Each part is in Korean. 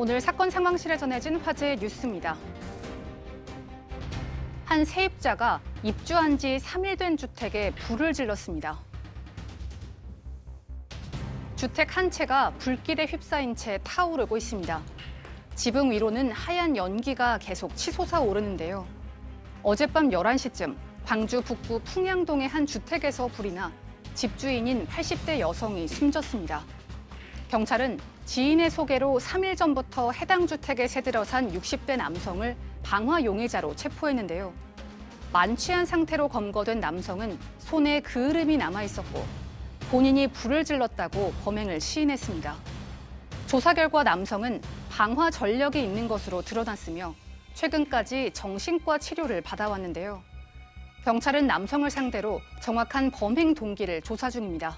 오늘 사건 상황실에 전해진 화제의 뉴스입니다. 한 세입자가 입주한 지 3일 된 주택에 불을 질렀습니다. 주택 한 채가 불길에 휩싸인 채 타오르고 있습니다. 지붕 위로는 하얀 연기가 계속 치솟아 오르는데요. 어젯밤 11시쯤 광주 북부 풍양동의 한 주택에서 불이 나 집주인인 80대 여성이 숨졌습니다. 경찰은 지인의 소개로 3일 전부터 해당 주택에 새들어 산 60대 남성을 방화 용의자로 체포했는데요. 만취한 상태로 검거된 남성은 손에 그을음이 남아 있었고 본인이 불을 질렀다고 범행을 시인했습니다. 조사 결과 남성은 방화 전력이 있는 것으로 드러났으며 최근까지 정신과 치료를 받아왔는데요. 경찰은 남성을 상대로 정확한 범행 동기를 조사 중입니다.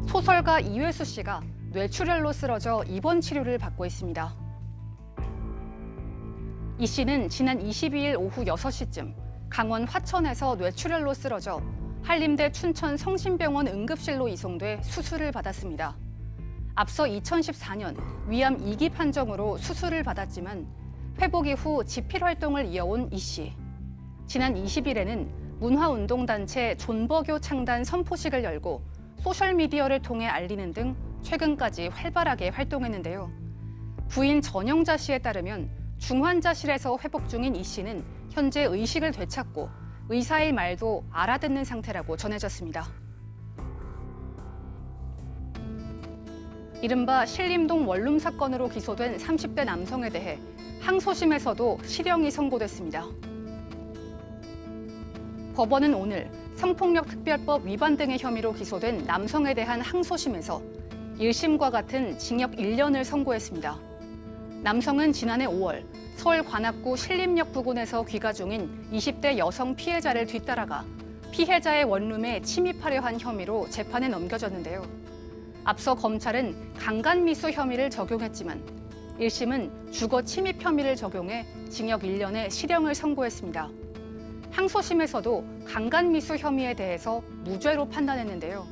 소설가 이회수 씨가 뇌출혈로 쓰러져 입원 치료를 받고 있습니다. 이 씨는 지난 22일 오후 6시쯤 강원 화천에서 뇌출혈로 쓰러져 한림대 춘천 성심병원 응급실로 이송돼 수술을 받았습니다. 앞서 2014년 위암 2기 판정으로 수술을 받았지만 회복 이후 집필 활동을 이어온 이 씨. 지난 20일에는 문화운동단체 존버교 창단 선포식을 열고 소셜미디어를 통해 알리는 등 최근까지 활발하게 활동했는데요. 부인 전영자 씨에 따르면 중환자실에서 회복 중인 이 씨는 현재 의식을 되찾고 의사의 말도 알아듣는 상태라고 전해졌습니다. 이른바 신림동 원룸 사건으로 기소된 30대 남성에 대해 항소심에서도 실형이 선고됐습니다. 법원은 오늘 성폭력특별법 위반 등의 혐의로 기소된 남성에 대한 항소심에서 1심과 같은 징역 1년을 선고했습니다. 남성은 지난해 5월 서울 관악구 신림역 부근에서 귀가 중인 20대 여성 피해자를 뒤따라가 피해자의 원룸에 침입하려 한 혐의로 재판에 넘겨졌는데요. 앞서 검찰은 강간미수 혐의를 적용했지만 1심은 주거 침입 혐의를 적용해 징역 1년의 실형을 선고했습니다. 항소심에서도 강간미수 혐의에 대해서 무죄로 판단했는데요.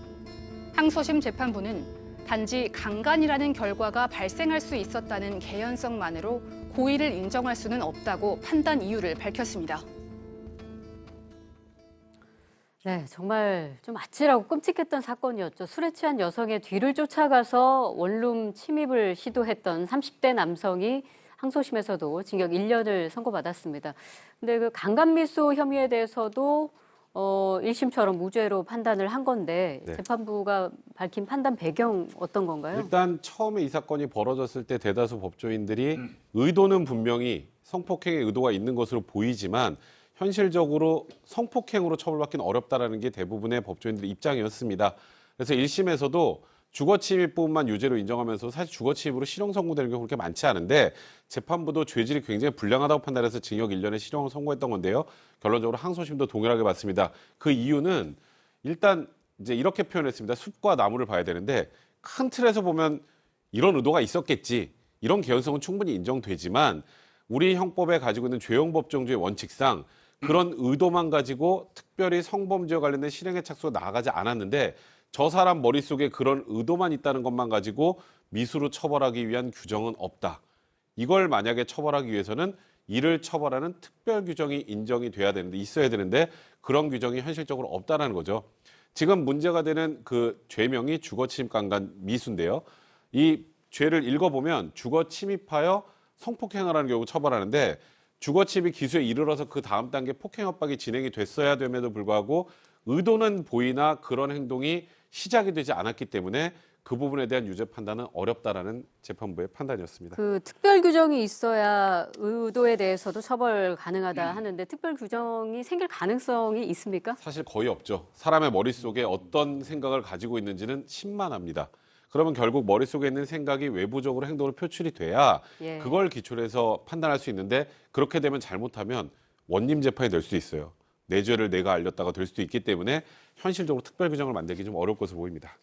항소심 재판부는 단지 강간이라는 결과가 발생할 수 있었다는 개연성만으로 고의를 인정할 수는 없다고 판단 이유를 밝혔습니다. 네, 정말 좀 아찔하고 끔찍했던 사건이었죠. 술에 취한 여성의 뒤를 쫓아가서 원룸 침입을 시도했던 30대 남성이 항소심에서도 징역 1년을 선고받았습니다. 근데 그 강간미수 혐의에 대해서도 1심처럼 무죄로 판단을 한 건데 네. 재판부가 밝힌 판단 배경 어떤 건가요? 일단 처음에 이 사건이 벌어졌을 때 대다수 법조인들이 의도는 분명히 성폭행의 의도가 있는 것으로 보이지만 현실적으로 성폭행으로 처벌받기는 어렵다라는 게 대부분의 법조인들의 입장이었습니다. 그래서 1심에서도 주거침입뿐만 유죄로 인정하면서 사실 주거침입으로 실형 선고되는 경우 그렇게 많지 않은데 재판부도 죄질이 굉장히 불량하다고 판단해서 징역 1년의 실형을 선고했던 건데요. 결론적으로 항소심도 동일하게 봤습니다. 그 이유는 일단 이제 이렇게 표현했습니다. 숲과 나무를 봐야 되는데 큰 틀에서 보면 이런 의도가 있었겠지. 이런 개연성은 충분히 인정되지만 우리 형법에 가지고 있는 죄형법정주의 원칙상 그런 의도만 가지고 특별히 성범죄와 관련된 실형의 착수가 나아가지 않았는데 저 사람 머릿속에 그런 의도만 있다는 것만 가지고 미수로 처벌하기 위한 규정은 없다. 이걸 만약에 처벌하기 위해서는 이를 처벌하는 특별 규정이 인정이 돼야 되는데 있어야 되는데 그런 규정이 현실적으로 없다는 거죠. 지금 문제가 되는 그 죄명이 주거침입 강간 미수인데요. 이 죄를 읽어보면 주거침입하여 성폭행을 하는 경우 처벌하는데 주거침입 기수에 이르러서 그 다음 단계 폭행 협박이 진행이 됐어야 됨에도 불구하고 의도는 보이나 그런 행동이 시작이 되지 않았기 때문에 그 부분에 대한 유죄 판단은 어렵다라는 재판부의 판단이었습니다. 그 특별 규정이 있어야 의도에 대해서도 처벌 가능하다 하는데 특별 규정이 생길 가능성이 있습니까? 사실 거의 없죠. 사람의 머릿속에 어떤 생각을 가지고 있는지는 신만합니다. 그러면 결국 머릿속에 있는 생각이 외부적으로 행동으로 표출이 돼야 예. 그걸 기초로 해서 판단할 수 있는데 그렇게 되면 잘못하면 원님 재판이 될 수 있어요. 내 죄를 내가 알렸다가 될 수도 있기 때문에 현실적으로 특별 규정을 만들기 좀 어려울 것으로 보입니다.